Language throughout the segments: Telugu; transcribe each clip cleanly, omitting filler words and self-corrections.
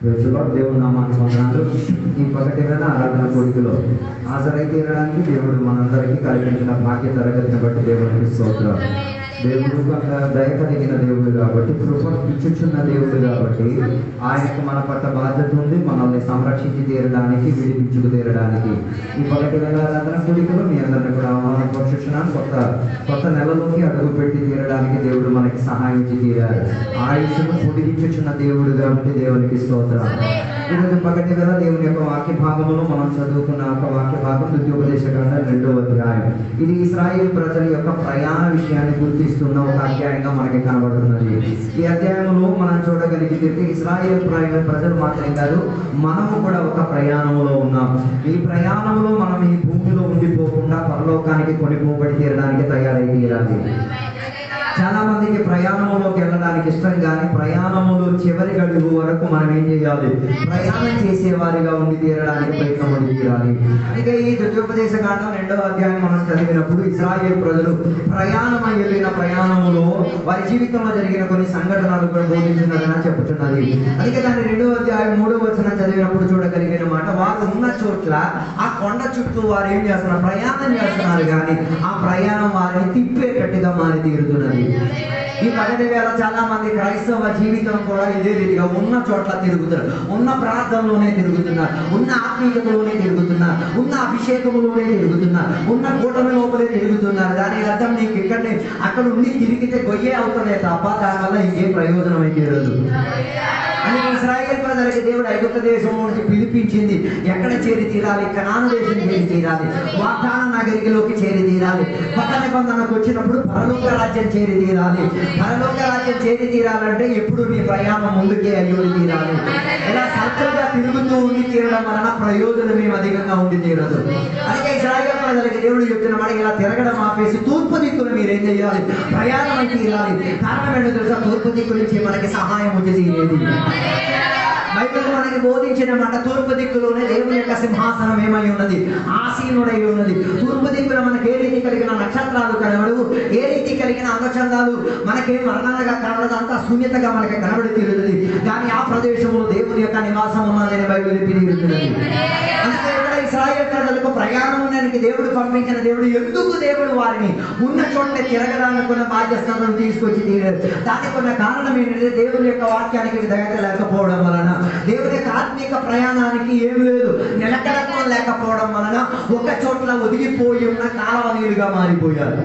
దేవుని నామానికి వందనాలు. ఈ పగటి వేళ ఆరాధన కోరికలో హాజరై తీరడానికి దేవుడు మనందరికీ కల్పించిన భాగ్య తరగతిని బట్టి దేవునికి స్తోత్రం. దేవుడు దయ కలిగిన దేవుడు కాబట్టి, కృప ఇచ్చుచున్న దేవుడు కాబట్టి ఆయనకు మన పట్ల బాధ్యత ఉంది. మనల్ని సంరక్షించి తీరడానికి, విడిపించుకు తీరడానికి ఈ పగటి వేళ ఆరాధన కోరికలో మీ అందరిని కూడా ఆహ్వానించున్నాను. కొత్త నెలలోకి అడుగు పెట్టి తీరడానికి దేవుడు మనకి సహాయం తీరారు. ఆయుష్ను పొడిగించుచున్న దేవుడు కాబట్టి దేవునికి స్తోత్రం. ఈరోజు పగటి వేళ దేవుని యొక్క వాక్య భాగములో మనం చదువుకున్న ఒక వాక్య భాగం ద్వితీయోపదేశకాండ 2వ అధ్యాయం. ఇది ఇశ్రాయేలు ప్రజల యొక్క ప్రయాణ విషయాన్ని గుర్తిస్తున్న ఒక అధ్యాయంగా మనకి కనబడుతున్నది. ఈ అధ్యాయంలో మనం చూడగలిగితే ఇశ్రాయేలు ప్రజలు మాత్రం కాదు, మనము కూడా ఒక ప్రయాణంలో ఉన్నాం. ఈ ప్రయాణంలో మనం ఈ భూమిలో ఉండిపోకుండా పరలోకానికి కొనిపోబడి తీరడానికి తయారై తీరాలి. చాలా మందికి ప్రయాణంలోకి వెళ్ళడానికి ఇష్టం, కానీ ప్రయాణంలో చివరి గడువు వరకు మనం ఏం చేయాలి? ప్రయాణం చేసేవారిగా ఉండి తీరడానికి ప్రయత్నం తీరాలి. అందుకే ఈ ద్వితీయోపదేశకాండం 2వ అధ్యాయం మనం చదివినప్పుడు ఇశ్రాయేలు ప్రజలు ప్రయాణం వెళ్ళిన ప్రయాణంలో వారి జీవితంలో జరిగిన కొన్ని సంఘటనలు కూడా బోధించినదని చెప్పుతున్నది. అందుకే దాన్ని 2వ అధ్యాయం 3వ వచనం చదివినప్పుడు చూడగలిగిన మాట, వారు ఉన్న చోట్ల ఆ కొండ చుట్టూ వారు ఏం చేస్తున్నారు? ప్రయాణం చేస్తున్నారు, కానీ ఆ ప్రయాణం వారిని తిప్పేటట్టుగా మారి తీరుతున్నది. ఈ పగటి వేళ చాలా మంది క్రైస్తవ జీవితం కూడా ఇదే రీతిగా ఉన్న చోట్ల తిరుగుతున్నారు, ఉన్న ప్రార్థనలోనే తిరుగుతున్నారు, ఉన్న ఆత్మీయతలోనే తిరుగుతున్నారు, ఉన్న అభిషేకములోనే తిరుగుతున్నారు, ఉన్న కూటమి లోపలే తిరుగుతున్నారు. దాని అర్థం నీకు ఇక్కడనే అక్కడ ఉండి తిరిగితే గొయ్యే అవుతుందే తప్ప దానివల్ల ఇంకేం ప్రయోజనం అయితే లేదు. అని ఇశ్రాయేలు ప్రజలకి దేవుడు ఐగుప్తు దేశం నుంచి పిలిపించింది. ఎక్కడ చేరి తీరాలి? కనాను దేశం చేరి తీరాలి, వాగ్దాన నగరిలోకి చేరి తీరాలి. కొత్త నిబంధనకు వచ్చినప్పుడు పరలోక రాజ్యం చేరి తీరాలి. పరలోక రాజ్యం చేరి తీరాలంటే ఎప్పుడు నీ ప్రయాణం ముందుకే అయ్యి తీరాలి. ఇలా సర్కిల్గా తిరుగుతూ ఉండి తీరడం వలన ప్రయోజనం ఏమి అధికంగా ఉండి తీరదు. అందుకే ఇశ్రాయేలు ప్రజలకి దేవుడు చెప్తున్న మాట, ఇలా తిరగడం ఆపేసి తూర్పు దిక్కున మీరేం చేయాలి? ప్రయాణం అయితే తీరాలి. కారణం ఏంటో తెలుసా? తూర్పు దిక్కు నుంచి మనకి సహాయం వచ్చి తీరేది. బైబిల్ మనకి బోధించిన మాట, తూర్పు దిక్కులోనే దేవుని యొక్క సింహాసనం ఏమై ఉన్నది? ఆసీనుడై ఉన్నది. తూర్పు దిక్కున మనకి ఏ రీతి కలిగిన నక్షత్రాలు కనబడవు, ఏ రీతి కలిగిన అంగచందాలు మనకేం వర్ణనగా కనబడదు, అంతా శూన్యతగా మనకి కనబడి తీరుతుంది. కానీ ఆ ప్రదేశంలో దేవుని యొక్క నివాసం ఉన్నదని బైబిల్ తెలియజేస్తున్నది. అందుకే ఇక్కడ ఇశ్రాయేలు ప్రజలకు ప్రయాణానికి దేవుడు పంపించిన దేవుడు ఎందుకు దేవుడు వారిని ఉన్న చోట తిరగడానికి ఉన్న బాధ్యతలను తీసుకొచ్చి తీరారు. దానికి ఉన్న కారణం ఏంటంటే దేవుని యొక్క వాక్యానికి విధేయత లేకపోవడం వలన, దేవుని యొక్క ఆత్మీక ప్రయాణానికి ఏం లేదు, నిలకడత్వం లేకపోవడం వలన ఒక చోట్ల ఒదిగిపోయి ఉన్న కాలవ నీరుగా మారిపోయారు.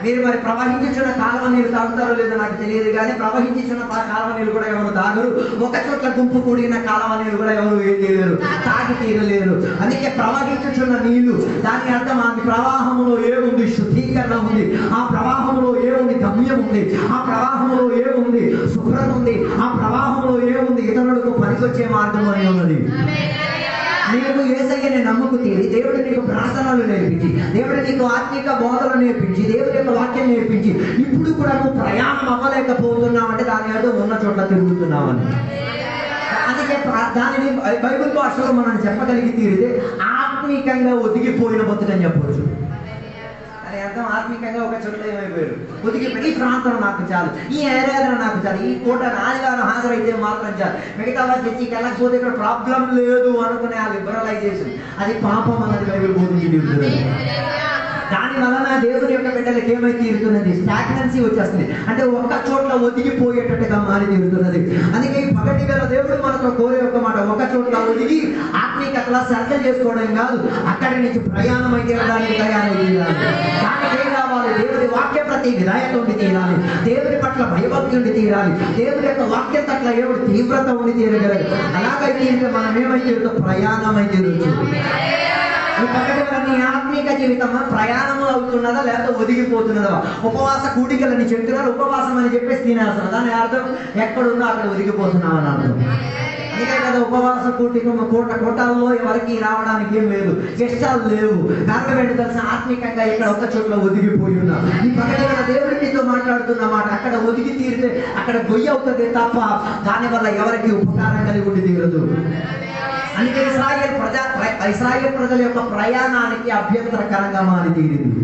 మీరు మరి ప్రవహించున్న కాలువ నీరు తాగుతారో లేదో నాకు తెలియదు, కానీ ప్రవహించున్న కాలువ నీరు కూడా ఎవరు తాగరు. ఒక చోట్ల గుంపు కూడిన కాలువ నీరు కూడా ఎవరు ఏం చేయలేరు, తాగి తీరలేరు. అందుకే ప్రవహించున్న నీళ్లు, దాని అర్థం ఆ ప్రవాహంలో ఏముంది? శుద్ధీకరణ ఉంది. ఆ ప్రవాహంలో ఏముంది? గమ్యం ఉంది. ఆ ప్రవాహంలో ఏముంది? శుభ్రత ఉంది. ఆ ప్రవాహంలో ఏముంది? ఇతరులకు పనికొచ్చే మార్గం అని ఉన్నది. నీకు యేసయ్యని నమ్ముకు తీరి దేవుడు నీకు ప్రార్థనలు నేర్పించి, దేవుడు నీకు ఆత్మీక బోధలు నేర్పించి, దేవుడి యొక్క వాక్యం నేర్పించి ఇప్పుడు కూడా నువ్వు ప్రయాణం అవ్వలేకపోతున్నావు అంటే దాని అర్థం ఉన్న చోట్ల తిరుగుతున్నావని. అందుకే దానిని బైబిల్ భాషలో మనం చెప్పగలిగి తీరితే ఆత్మీకంగా ఒదిగిపోయిన బతుకని చెప్పవచ్చు. అని అర్థం ఆత్మీకంగా ఒక చోట ఏమైపోయారు? ఒదిగిపోయి ఈ ప్రాంతం నాకు చాలు, ఈ ఏరియాలో నాకు చాలు, ఈ కోట ఆదివారం హాజరైతే మాత్రం చాలు, మిగతా వాళ్ళు చర్చికి వెళ్ళకపోతే ఇక్కడ ప్రాబ్లం లేదు అనుకునే ఆ లిబరలైజేషన్, అది పాపం అన్నది బైబిల్ బోధించి తీరుతుంది. దాని వలన దేవుని యొక్క బిడ్డలకు ఏమైతే తీరుతున్నది? స్టాగ్నెన్సీ వచ్చేస్తుంది. అంటే ఒక్క చోట్ల ఒదిగిపోయేటట్టుగా మారి తీరుతున్నది. అందుకే ఈ పగటి వేళ దేవుడు మనతో కోరే ఒక మాట, ఒక చోట్ల ఒదిగి ఆత్మీయతలా సర్చ చేసుకోవడం కాదు, అక్కడి నుంచి ప్రయాణం అయితే వెళ్ళడానికి తయారై తీరాలి. దానికి ఏం కావాలి? దేవుడి వాక్య ప్రతి విధాయత ఉండి తీరాలి, దేవుడి పట్ల భయభక్తి ఉండి తీరాలి, దేవుడి యొక్క వాక్యం పట్ల ఎవడు తీవ్రత ఉండి తీరగలరు. అలాగైతే మనం ఏమైతే ప్రయాణం అయితే ఈ పగటి నీ ఆత్మీక జీవితం ప్రయాణం అవుతున్నదా లేకపోతే ఒదిగిపోతున్నదా? ఉపవాస కూడికలని చెప్తున్నారు, ఉపవాసం అని చెప్పేసి తినేస్తున్నారు. దాని అర్థం ఎక్కడుందో అక్కడ ఒదిగిపోతున్నావు అని అర్థం. అందుకే కదా ఉపవాస కోటాల్లో ఎవరికి రావడానికి ఏం లేదు, ఇష్టాలు లేవు. కారణం ఏంటి తెలిసిన? ఆత్మీకంగా ఇక్కడ ఒక చోట్ల ఒదిగిపోయి ఉన్నా. ఈ పగటి దేవుడితో మాట్లాడుతున్న మాట, అక్కడ ఒదిగి తీరితే అక్కడ గొయ్యి అవుతుంది తప్ప దానివల్ల ఎవరికి ఉపకారం కలిగి ఉండి తీరదు. అందుకే ఇశ్రాయేలు ప్రజల యొక్క ప్రయాణానికి అభ్యంతరకరంగా మారి తీరింది.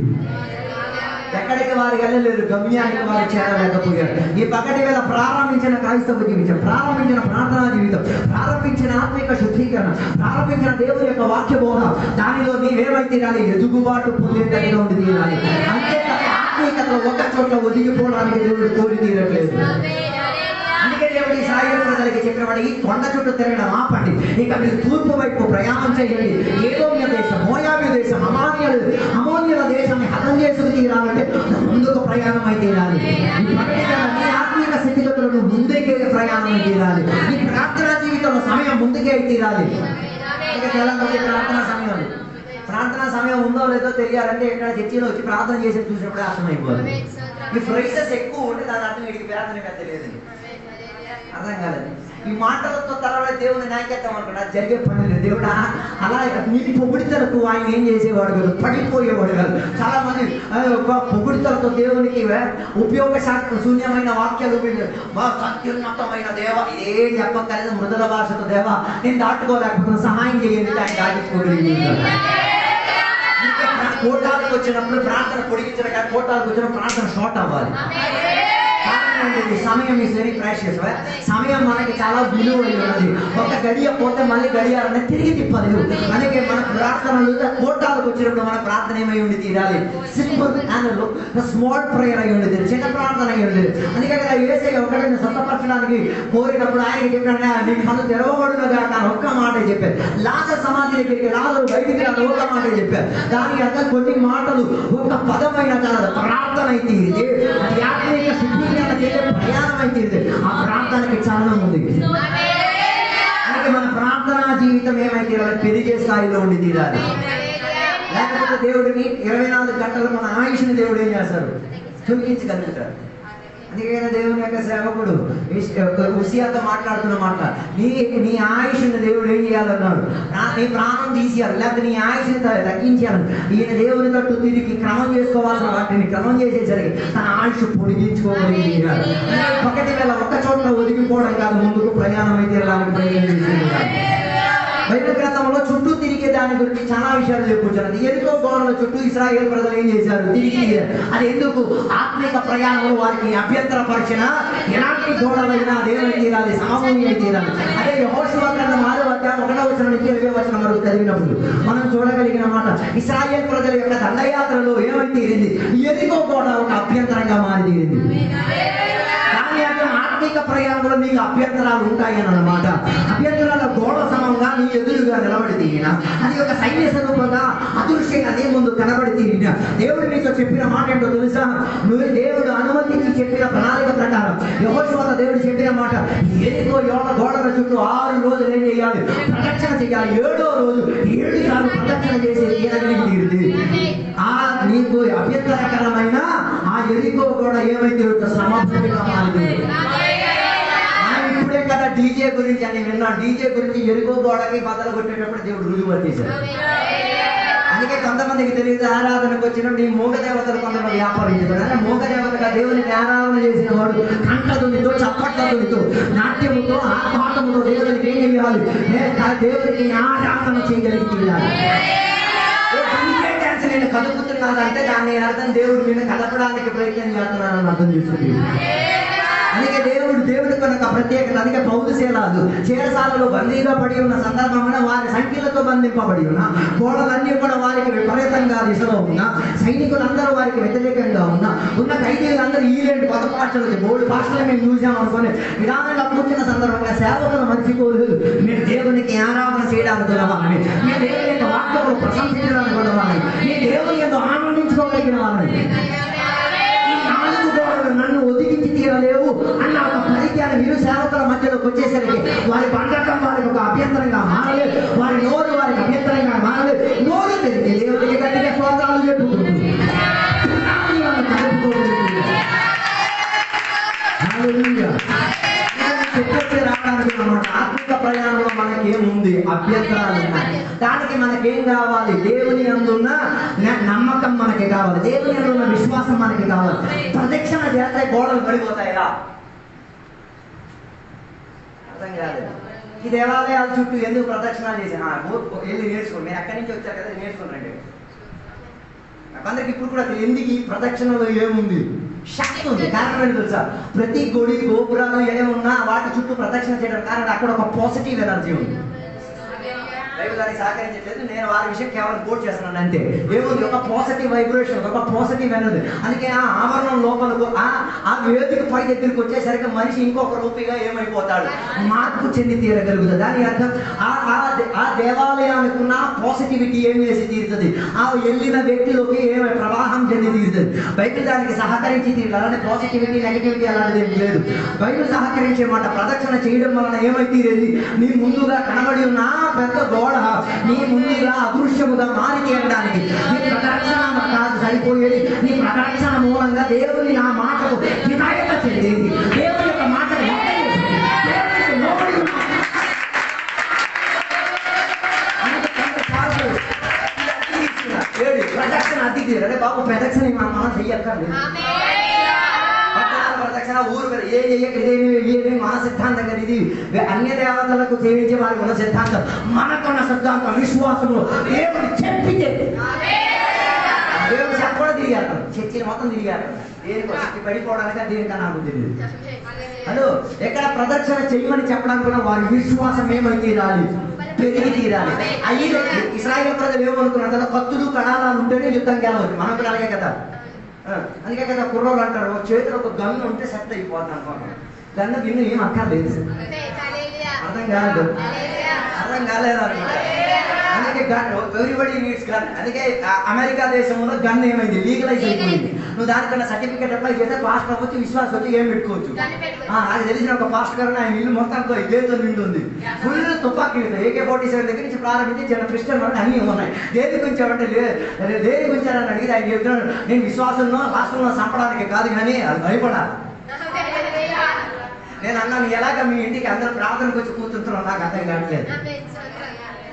ఎక్కడికి వారు వెళ్ళలేరు, గమ్యానికి వారు చేరలేకపోయారు. ఈ పగటి వేళ ప్రారంభించిన క్రైస్తవ జీవితం, ప్రారంభించిన ప్రార్థనా జీవితం, ప్రారంభించిన ఆత్మిక శుద్ధీకరణ, ప్రారంభించిన దేవుని యొక్క వాక్య బోధ, దానిలో నీవేమై తీరాలి? ఎదుగుబాటు పొందేటట్టుగా ఉండి తీరాలి. అంతే తప్ప ఆత్మీయతలో ఒక చోట్ల ఒదిగిపోవడానికి దేవుడు కోరి తీరట్లేదు. అందుకే దేవుడు ఇశ్రాయేలు ప్రజలకి చెప్పినవాడు, ఈ కొండ చుట్టూ తిరగడం ఆపండి, ఇక మీరు తూర్పు వైపు ప్రయాణం చేయండి. ఏదోమ్య దేశం, మోయాబు దేశం, అమోన్యుల దేశాన్ని హతం చేసుకు తీరాలంటే ముందుకు ప్రయాణం అయితే తీరాలి. ఈ నీ ఆత్మీయ స్థితిగతులను ముందుకే ప్రయాణం అయితే తీరాలి. ఈ ప్రార్థనా జీవితంలో సమయం ముందుకే అయితే తీరాలి. ప్రార్థనా సమయం ఉందో లేదో తెలియాలంటే ఎక్కడ చర్చిలో వచ్చి ప్రార్థన చేసి చూసినప్పుడే అర్థమైపోతుంది. ఈ ప్రైసెస్ ఎక్కువ ఉంటే దాని అర్థం వీడికి ప్రార్థన పెద్దలేదని అర్థం కాలేదు. ఈ మాటలతో తర్వాత దేవుని నాయకత్వం అనుకున్నా జరిగే పని లేదు. దేవుడు అలా నీ పొగుడితలకు ఆయన ఏం చేసేవాడు కాదు, పడిపోయేవాడు కాదు. చాలా మంది పొగుడితలతో దేవునికి ఉపయోగ శూన్యమైన వాక్యాలు, అత్యున్నతమైన దేవ ఇదేం చెప్పక్కర్లేదు, మృదుల భాషతో దేవ నేను దాటుకోలేకపోతున్నా సహాయం చేయండి, ఆయన దాటించుకోగలిగి. కోటాలకు వచ్చినప్పుడు ప్రార్థన పొడిగించిన కానీ కోటాలకు వచ్చినప్పుడు ప్రార్థన షార్ట్ అవ్వాలి. సమయం ఈస్ వెరీ ప్రెషియస్. సమయం మనకి చాలా విలువైనది. ఒక గడియ పోతే మళ్ళీ గడియాలని తిరిగి తిప్పలేదు. అందుకే మన ప్రార్థనలు కోటాలకు వచ్చినప్పుడు మన ప్రార్థన ఏమై ఉండి తీరాలి? సింపుల్ అండ్ స్మాల్ ప్రేయర్ అయి ఉండేది, చిన్న ప్రార్థన అయి ఉండేది. అందుకే కదా యేసయ్య ఒకరిని స్వస్థపరచడానికి కోరినప్పుడు ఆయనకి చెప్పిన నీ కళ్ళు తెరవబడునుగా కానీ ఒక్క మాట చెప్పారు. లాజరు సమాధి దగ్గరికి లాజరు బయటికి రాదు ఒక్క మాట చెప్పారు. దానికి అర్థం కొన్ని మాటలు ఒక పదమైన కాదు, ప్రార్థన అయితే అది ఆత్మీయ శుద్ధీకరణ ప్రయాణం అయితే ఆ ప్రార్థనకి చలనం ఉంది. అందుకే మన ప్రార్థనా జీవితం ఏమైతే పెరిగే స్థాయిలో ఉండి తీరాలి. లేకపోతే దేవుడిని 24 గంటలు మన ఆయుష్ని దేవుడు ఏం చేస్తారు? తొలగించగలుగుతారు. అందుకైనా దేవుని యొక్క సేవకుడు ఉసియాతో మాట్లాడుతున్న మాట, నీ ఆయుష్ని దేవుడు ఏం చేయాలన్నాడు? నీ ప్రాణం తీసేయాలి, లేకపోతే నీ ఆయుష్ని తగ్గించాలి. ఈయన దేవుని తట్టు తిరిగి క్రమం చేసుకోవాల్సిన వాటిని క్రమం చేసేసరికి తన ఆయుష్ పొడిగించుకోగలిగి ఒకటి వేళ ఒక్క చోట్ల ఒదిగిపోవడం కాదు, ముందుకు ప్రయాణం అయితే వెళ్ళడానికి ప్రయత్నం చేసేది. బైబిల్ గ్రంథంలో చుట్టూ తిరిగే దాని గురించి చాలా విషయాలు చెప్పుకుంటున్నది. ఎరుకో గోడల చుట్టూ ఇశ్రాయేలు ప్రజలు ఏం చేశారు? తిరిగి. అది ఎందుకు? ఆత్మిక ప్రయాణంలో వారికి అభ్యంతరపరిచిన ఎలాంటి గోడలైనా దేవుని తీరాలి, సమభూమి అయితే తీరాలి. అదే యెహోషువ గ్రంథం 6వ అధ్యాయం 1వ వచనం నుంచి 20వ వచనం వరకు చదివినప్పుడు మనం చూడగలిగిన మాట, ఇశ్రాయేలు ప్రజల యొక్క దండయాత్రలో ఏమైతే తీరింది? ఎరుకో గోడ ఒక అభ్యంతరంగా మారి తీరింది. ఆత్మిక ప్రయాణంలో నీకు అభ్యంతరాలు ఉంటాయని అన్నమాట. అభ్యంతరాల గోడ సమంగా నీ ఎదురుగా నిలబడి తీరిన అది ఒక సైన్య స్వరూపంగా అదృశ్యంగా నీ ముందు కనబడి తీరిన దేవుడు నీతో చెప్పిన మాట ఏంటో తెలుసా? నువ్వు దేవుడు అనుమతించి చెప్పిన ప్రణాళిక ప్రకారం యెహోషువ దేవుడు చెప్పిన మాట, ఎరికో గోడల చుట్టూ 6 రోజులు ఏం చేయాలి? ప్రదక్షిణ చేయాలి. 7వ రోజు 7 సార్లు ప్రదక్షిణ చేసి తీరింది. నీకు అభ్యంతరకరమైన ఆ ఎరికో గోడ ఏమైతే సమభూమిగా మారింది. ఇప్పుడే కదా డీజే గురించి అని విన్నా. డీజే గురించి ఎరుకో గోడకి బదలు కొట్టేటప్పుడు దేవుడు రుజువు చేశాడు. అందుకే కొంతమందికి తెలియదు, ఆరాధనకు వచ్చినప్పుడు ఈ మూగ దేవతలు కొంతమంది వ్యాపారించారు. అంటే మూగ దేవతగా దేవుని ఆరాధన చేసిన వాడు కంఠదునితో, చప్పట్లతో, నాట్యముతో, ఆత్మాటముతో దేవునికి ఏం చేయాలి? దేవునికి ఆరాధన చేయగలిగి తీయాలి. నేను కదుపుతున్నానంటే దాన్ని అర్థం దేవుడు నేను కదపడానికి ప్రయత్నం చేస్తున్నానని అర్థం చేసుకుంది. అందుకే దేవుడి కొనక ప్రత్యేకత. అందుకే పౌరుశేలాలు చేరసాలలో బందీగా పడి ఉన్న సందర్భంలో వారి సంఖ్యలతో బంధింపబడి ఉన్న గోడలన్నీ కూడా వారికి విపరీతంగా దిశలో ఉన్న సైనికులందరూ వారికి వ్యతిరేకంగా ఉన్న ఖైదీలందరూ ఈలేంటి కొత్త భాషలు 3 భాషలు మేము చూసాం అనుకుని విధానంగా కూర్చున్న సందర్భంగా సేవకులు మర్చిపోలేదు. మీరు దేవునికి ఆరాధన చేయడానికి కొనవాలని, మీ దేవుని యొక్క వాక్యంలో ప్రశంసించడానికి కొనవాలని, మీ దేవుని యొక్క ఆనందించుకోగలిగిన వాళ్ళని. నన్ను ఒదిగించి తీరలేవు అన్న ఒక పరిజ్ఞానం ఇరు సేవకుల మధ్యలోకి వచ్చేసరికి వారి బంధకం వారికి ఒక అభ్యంతరంగా మారలేదు, వారి నోరు వారికి అభ్యంతరంగా మారలేదు. నోరు తెలియదు దేవుడికి గట్టిగా స్తోత్రాలు చెప్పుకుంటుంది. ఆత్మిక ప్రయాణంలో మనకేముంది? అభ్యంతరాలు ఉన్నాయి. దానికి మనకేం కావాలి? దేవుని అందున్న నమ్మకం మనకి కావాలి, దేవుని అందున్న విశ్వాసం మనకి కావాలి. ప్రదక్షిణ చేస్తే గోడలు పడిపోతాయిరా? అర్థం కాలేదు. ఈ దేవాలయాల చుట్టూ ఎందుకు ప్రదక్షిణ చేసిన? వెళ్ళి నేర్చుకోండి. మీరు ఎక్కడి నుంచి వచ్చారు కదా, నేర్చుకోండి. కొందరికి ఇప్పుడు కూడా ఎందుకు ఈ ప్రదక్షిణలో ఏముంది, శక్తి ఉంది. కారణం ఏంటి తెలుసా? ప్రతి గుడి గోపురాలు ఏమున్నా వాటి చుట్టూ ప్రదక్షిణ చేయడం కారణం అక్కడ ఒక పాజిటివ్ ఎనర్జీ ఉంది. బైబిల్ దానికి సహకరించట్లేదు, నేను వారి విషయం కేవలం కోట్ చేస్తున్నాను అంతే. ఏముంది? ఒక పాజిటివ్ వైబ్రేషన్, ఒక పాజిటివ్ ఎనర్జీ. అందుకే ఆ ఆవరణం లోపలకు ఆ వేదిక పై దగ్గరికి వచ్చేసరికి మనిషి ఇంకొక రూపీగా ఏమైపోతాడు, మార్పు చెంది తీరగలుగుతుంది. దాని అర్థం ఆ దేవాలయానికి ఉన్న పాజిటివిటీ ఏం చేసి తీరుతుంది, ఆ వెళ్ళిన వ్యక్తిలోకి ఏమై ప్రవాహం చెంది తీరుతుంది. బైబిల్ దానికి సహకరించి తీరు. అలానే పాజిటివిటీ నెగిటివిటీ అలాంటిది ఏం లేదు. బైబిల్ సహకరించే మాట ప్రదక్షిణ చేయడం వలన ఏమై తీరేది, నీ ముందుగా కనబడి ఉన్న పెద్ద గోడ నీ ముందుగా అదృశ్యముగా మారి తీరడానికి నీ ప్రదక్షిణ కాదు సరిపోయేది. నీ ప్రదక్షిణ మూలంగా దేవుని ఆ మాటకు వినాయక చెందేది, దేవుని యొక్క మాటకు ప్రదక్షిణ అతిథి. అరే బాబు ప్రదక్షిణ మనం చెయ్యక్కర్లేదు. ప్రదక్షిణ ఊరు ఏ ఇదేమి మన సిద్ధాంతం ఇది. అన్య దేవతలకు సేవించే వారికి ఉన్న సిద్ధాంతం, మనకున్న సిద్ధాంతం విశ్వాసంలో దేవుడు చెప్పితే దేవుడు చెప్ప కూడా తిరిగారు, చర్చిని మొత్తం తిరిగారు. దేనికో శక్తి పడిపోవడానికి దేనికన్నా నాకు తెలియదు. హలో, ఎక్కడ ప్రదక్షిణ చేయమని చెప్పడానికి వారి విశ్వాసం ఏమై తీరాలి, పెరిగి తీరాలి. అయ్యి ఇశ్రాయేలు ప్రజలు ఏమనుకున్నారు కదా, కత్తులు కడాలాలు ఉంటేనే యుద్ధం గెలవచ్చు. మనం కూడా అలాగే కదా. అందుకే కదా కుర్రోళ్ళు అంటారు, చేతిలో ఒక గన్ను ఉంటే సెట్ అయిపోతుంది అనుకోండి. గన్ను గిన్ను ఏం అక్కర్లేదు. అర్థం కాలేదు అనుకుంటా. అందుకే గన్, ఎవ్రీబడి నీడ్స్ గన్. అందుకే అమెరికా దేశంలో గన్ ఏమైంది, లీగలైజ్ అయిపోయింది. నువ్వు దానికన్నా సర్టిఫికేట్ అప్లై చేస్తే పాస్టర్ వచ్చి విశ్వాసం వచ్చి ఏం పెట్టుకోవచ్చు. నాకు తెలిసిన ఒక పాస్టర్ గారు ఆయన ఇల్లు మొత్తం ఇదేతో నిండుంది, ఫుల్ తుపాకీ AK-47 దగ్గర నుంచి ప్రారంభించి చిన్న క్రిస్టియన్ వరకు అన్నీ ఉన్నాయి. దేనికి ఉంచామంటే దేనికి ఉంచారని అడిగితే ఆయన చెప్తున్నాడు, నేను విశ్వాసంలో రాష్ట్రంలో చంపడానికి కాదు కానీ అది భయపడాలి. నేను అన్నాను, ఎలాగ మీ ఇంటికి అందరూ ప్రార్థనకు వచ్చి కూర్చుంటున్నాను, నాకు అర్థం కావట్లేదు.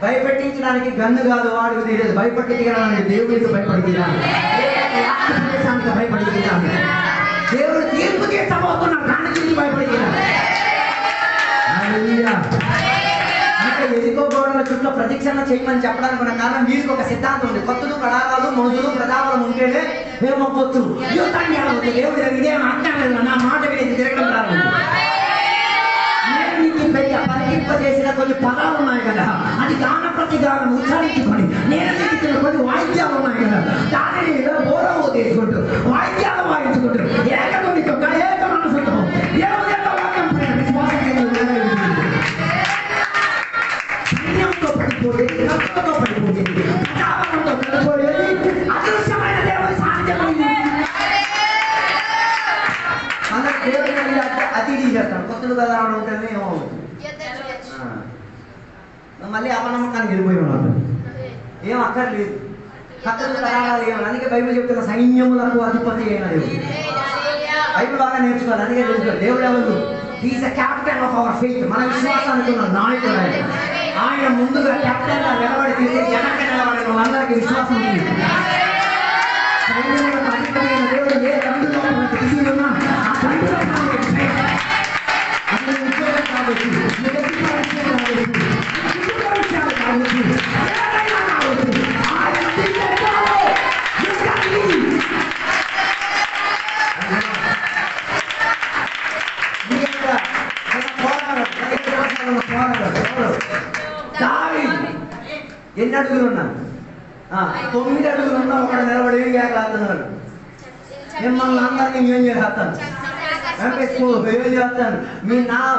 భయపెట్టించడానికి గన్ను కాదు వాడికి తెలియదు, భయపెట్టించడానికి దేవుడికి భయపడి తీరాలి, భయపడి తీరాలి. దేవుడు తీర్పు తీర్చబోతున్నాడు, దానికి భయపడి తీరాలి. ఎదుకో గోడల చుట్టూ ప్రదక్షిణ చేయమని చెప్పడానికి ఉన్న కారణం, వీరికి ఒక సిద్ధాంతం ఉంది. కత్తులు కడారాలు మనుషులు ప్రతాపం ఉంటేనే మేము పొత్తు యుద్ధాన్ని ఆడవచ్చు. దేవుడు ఇదే అర్థం లేదు, నా మాట వినేది తిరగడం ప్రారంభం. చేసిన కొన్ని పదాలు ఉన్నాయి కదా, అది గాన ప్రతిగానం ఉచ్చారించుకొని నేను ఇచ్చిన కొన్ని వాయిద్యాలు ఉన్నాయి కదా, దానిని గౌరవం తీసుకుంటూ వాయిద్యాలు వాయించుకుంటూ ఏకమునితో ఏక మనసుతో సైన్యంతో పడిపోయేది, రక్తంతో పడిపోయేది, ప్రతాపంతో పడిపోయేది, అదృశ్యమైన దేవుడి సాధ్యమైంది. అందరూ దేవుడి అతిథి చేస్తాం. కొత్తలు కదా ఉంటుంది ఏమో, మళ్ళీ అపనమ్మకానికి వెళ్ళిపోయి ఉన్నాడు. ఏం అక్కర్లేదు, కథలు తరాలు ఏమని. అందుకే బైబిల్ చెప్తున్న సైన్యములకు అధిపతి అయిన దేవుడు. బైబిల్ బాగా నేర్చుకోవాలి. అందుకే తెలుసుకోవాలి దేవుడు ఎవరు. He's the captain of our faith. మన విశ్వాసానికి ఉన్న నాయకుడు ఆయన ముందుగా క్యాప్టెన్ గా నిలబడి తీసి వెనక నిలబడి వాళ్ళందరికీ విశ్వాసం ఉంది. సైన్యములకు అధిపతి అయిన దేవుడు ఏ తండ్రిలో ఉన్నా ఆ తండ్రిలో ఎన్ని అడుగులు ఉన్నా 9 అడుగులు ఉన్నా ఒకడు నిలబడి ఏం కేకలాడుతున్నాడు, మిమ్మల్ని అందరినీ ఏం చేస్తాను ఏం చేస్తాను,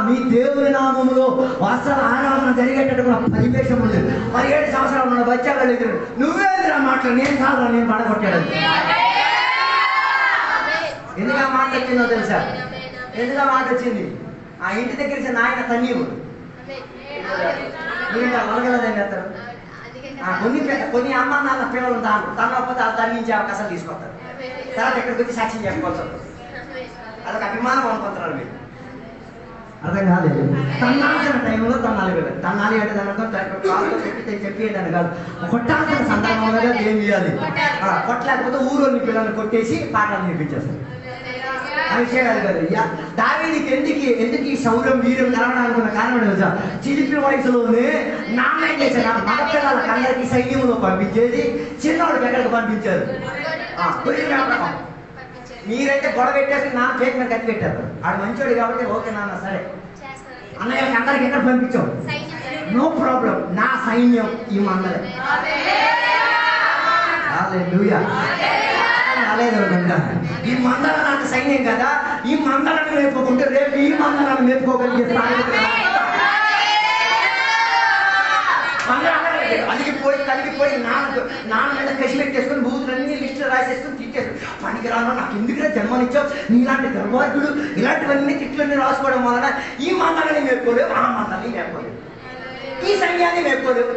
మీ దేవుని నామములో వస్త్ర ఆరాధన జరిగేటట్టుగా పరివేశం ఉంది. 17 సంవత్సరాలు ఉన్న బచ్చాలు ఎదురు నువ్వేదిరా మాటలు, నేను కాదు నేను పడగొట్టాడు. ఎందుకు మాట వచ్చిందో తెలుసా? ఎందుకు మాట వచ్చింది? ఆ ఇంటి దగ్గర నాయన తన్నీవు వలగలదని చేస్తారు. కొన్ని అమ్మ నాన్న పిల్లలు తనకపోతే అది తన్నించే అవకాశాలు తీసుకొస్తారు. తర్వాత ఇక్కడికి వచ్చి సాక్ష్యం చెప్పుకోవచ్చు. అదొక అభిమానం అనుకుంటున్నారు మీరు. అర్థం కాలేదు. తన్నాల్సిన టైంలో తన్నాలి కదా. తన్నాలి అంటే దానితో కాళ్ళతో చెప్పేయండి అని కాదు, కొట్టాల్సిన సందర్భంలో ఏం చేయాలి. కొట్టలేకపోతే ఊరోని పిల్లల్ని కొట్టేసి పాఠాలు నేర్పించేస్తారు. ఆ విషయాలు కాదు. దావీదుకి ఎందుకు ఈ శౌర్యం వీర్యం కలవడానికి కారణం తెలుసా? చిలిపి వయసులోనే నాన్న ఏం చేశారు, మగ పిల్లలకి అందరికీ సైన్యంలో పంపించేది, చిన్నవాడికి ఎక్కడికి పంపించారు. గొర్రెల వ్యాపారం. మీరైతే గొడవ పెట్టేసి నా చేతి మీద కత్తి పెట్టారు. ఆడు మంచోడు కాబట్టి ఓకే నాన్న సరే అన్నయ్య అందరికి ఎక్కడ పంపించావు, నో ప్రాబ్లం, నా సైన్యం ఈ మందలే. ఈ మందల నాకు సైన్యం కదా, ఈ మందలను మేపుకుంటే రేపు ఈ మందలను మేపుకోగలిగే స్థాయి కలిగిపోయి నాన్న మీద కసి పెట్టేసుకొని బూతులన్నీ లిస్టులు రాసేసుకొని తిట్టేసి పనికిరాను నాకు ఎందుకురా జన్మనిచ్చావు, నీలాంటి దుర్మార్గుడు, ఇలాంటివన్నీ తిట్లన్నీ రాసుకోవడం వలన ఈ మందలని మేపుకోలేవు, ఆ మందల్ని మేపుకోలేవు, ఈ సైన్యాన్ని మేపుకోలేవు.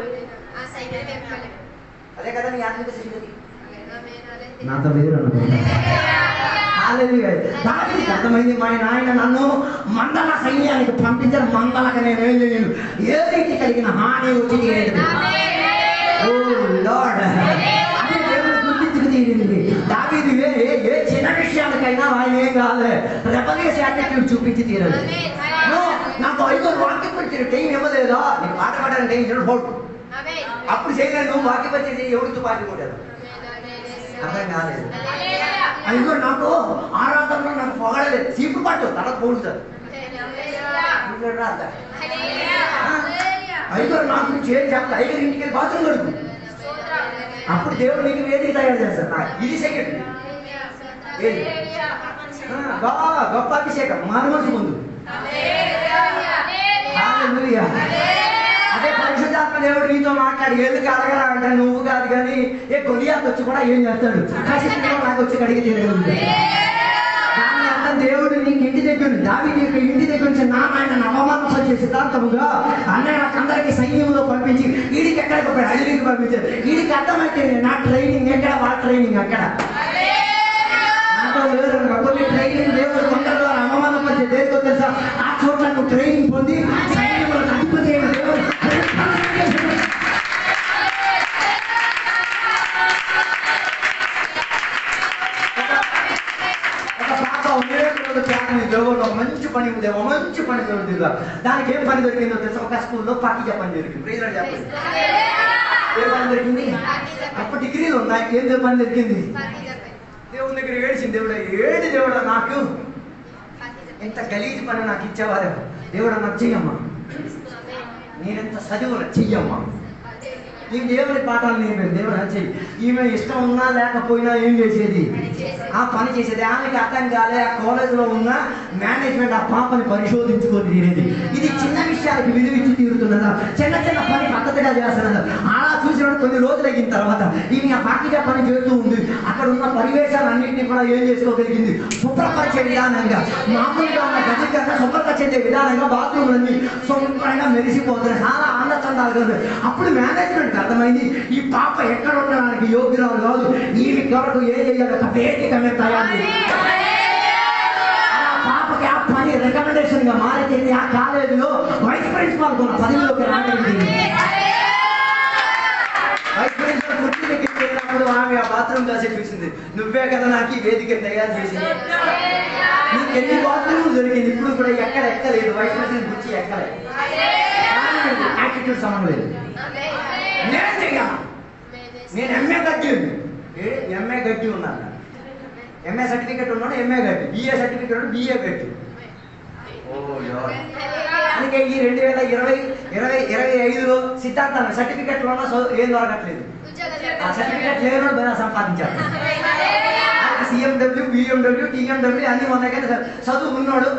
అదే కదా నీ ఆత్మిక స్థితి. నాతో వేరు దానికి అర్థమైంది, మా నాయన నన్ను మందల సైన్యానికి పంపించారు, మందలకు నేనేం చేయను, ఏ రీతి కలిగిన హాని వచ్చి అదే దేవుడు గుర్తించుకు తీరింది. దావీదు ఏ చిన్న విషయానికైనా ఆయన ఏం కాదు, రెబలియస్ యాటిట్యూడ్ చూపించి తీరాలి. నాకు 5 వాక్యం పెట్టిన టైం ఇవ్వలేదా, నీకు పాట పాడని టైం ఇవ్వడు, అప్పుడు చేయలేదు, నువ్వు వాక్యం వచ్చేసి ఎవరితో పాటు కొట్టారు అర్థం కాలేదు. 5 నాకు ఆరాధనలో నాకు పొగడలేదు, సీపు పట్టు తర్వాత పోడుతారు. 5 నాకు చేసి చెప్తా, 5 ఇంటికి వెళ్ళి బాత్రూమ్ కడుపు, అప్పుడు దేవుడు నీకు వేదిక తయారు చేస్తారు. ఇది సెకండ్ గొప్ప అభిషేకం మానవసి ముందు. అదే పరిశుద్ధాత్మ దేవుడు నీతో మాట్లాడి ఎందుకు అడగరా అంటే నువ్వు కాదు కానీ ఏ గొలియాత్ వచ్చి కూడా ఏం చేస్తాడు, నాకు వచ్చి కడిగి తీరగలుగుతాడు. దాని అర్థం దేవుడు నీకు ఇంటి దగ్గర దావీదు యొక్క ఇంటి దగ్గర నుంచి ఆయన అవమానం సిద్ధాంతముగా అన్నయ్య నాకు అందరికీ సైన్యంలో పంపించి వీడికి ఎక్కడికి పోయి అడవికి పంపించారు. వీడికి అర్థమైతే నా ట్రైనింగ్ ఎక్కడ, వాళ్ళ ట్రైనింగ్ అక్కడ. కొన్ని ట్రైనింగ్ దేవుడు కొందరి ద్వారా అవమానం పరిచే దేనికో తెలుసా, ఆ చోట్ల నువ్వు ట్రైనింగ్ పొంది సైన్యంలో అధిపతి అయిన దేవుడు మంచి పని ఉందేమో, మంచి పని దొరుకుతుందా, దానికి ఏం పని దొరికిందో తెలుసా, ఒక స్కూల్లో పార్టీ పని దొరికింది. చెప్పండి ఏ పని దొరికింది, అప్పుడు డిగ్రీలు ఉన్నాయి, ఏం పని దొరికింది, దేవుని దగ్గర ఏడ్చింది, దేవుడా నాకు ఎంత గలీజ్ పని నాకు ఇచ్చేవారు, దేవుడా నాకు చెయ్యమ్మా, నేనెంత చదువు చెయ్యమ్మా, నీకు దేవుని పాఠాలు నేర్పేది, దేవుడు చెయ్యి. ఈమె ఇష్టం ఉన్నా లేకపోయినా ఏం చేసేది, ఆ పని చేసేది. ఆమెకి అర్థం కాలే, ఆ కాలేజీలో ఉన్న మేనేజ్మెంట్ ఆ పాపని పరిశోధించుకొని తీరేది. ఇది చిన్న విషయాలకి విలువించి తీరుతున్నదా, చిన్న చిన్న పని పద్ధతిగా చేస్తున్నదా. అలా చూసినప్పుడు కొన్ని రోజులు అయిన తర్వాత ఈమె ఆ పార్టీగా పని చేస్తూ ఉంది. అక్కడ ఉన్న పరివేశాలన్నింటినీ కూడా ఏం చేసుకోగలిగింది, శుభ్రపరిచే విధానంగా, మామూలుగా ఉన్న గది కన్నా శుభ్రపరిచే విధానంగా బాత్రూమ్లన్నీ శుభ్రంగా మెరిసిపోతున్నాయి, చాలా ఆనందంగా కదా. అప్పుడు మేనేజ్మెంట్ అర్థమైంది, ఈ పాప ఎక్కడ ఉండడానికి యోగ్యురాలు కాదు, ఈమె కొరకు ఏం చేయాలి, ఒక వేదిక మీద తయారు. ఆ పాపకి ఆ పని రికమెండేషన్ గా మారితే ఆ కాలేజీలో వైస్ ప్రిన్సిపాల్ కొన్న పదవిలోకి రాగలిగింది. వైస్ ప్రిన్సిపల్ కుర్చీకి వెళ్ళినప్పుడు ఆమె ఆ బాత్రూమ్ కాసే చూసింది, నువ్వే కదా నాకు ఈ వేదిక తయారు చేసింది, నీకు ఎన్ని బాత్రూమ్ దొరికింది, ఇప్పుడు కూడా ఎక్కడ ఎక్కలేదు, వైస్ ప్రిన్సిపల్ కుర్చీ ఎక్కలేదు, యాటిట్యూడ్ సంబంధం లేదు. నేను చెయ్యాలి, నేను ఎంఏ గట్టి ఉంది, ఎంఏ గట్టి ఉన్నాను, ఎంఏ సర్టిఫికెట్ ఉన్నాడు, ఎంఏ గట్టి, బిఏ సర్టిఫికెట్ ఉన్నాడు, బిఏ గట్టి. అందుకే ఈ 2025లో సిద్ధాంతాన్ని సర్టిఫికెట్లోనో ఏం దొరకట్లేదు, ఆ సర్టిఫికెట్ లేనోడు బాగా సంపాదించాడు. సిఎండబ్ల్యూ, బిఎండబ్ల్యూ, టీఎండబ్ల్యూ అన్నీ ఉన్నాయి, కానీ చదువు ఉన్నాడు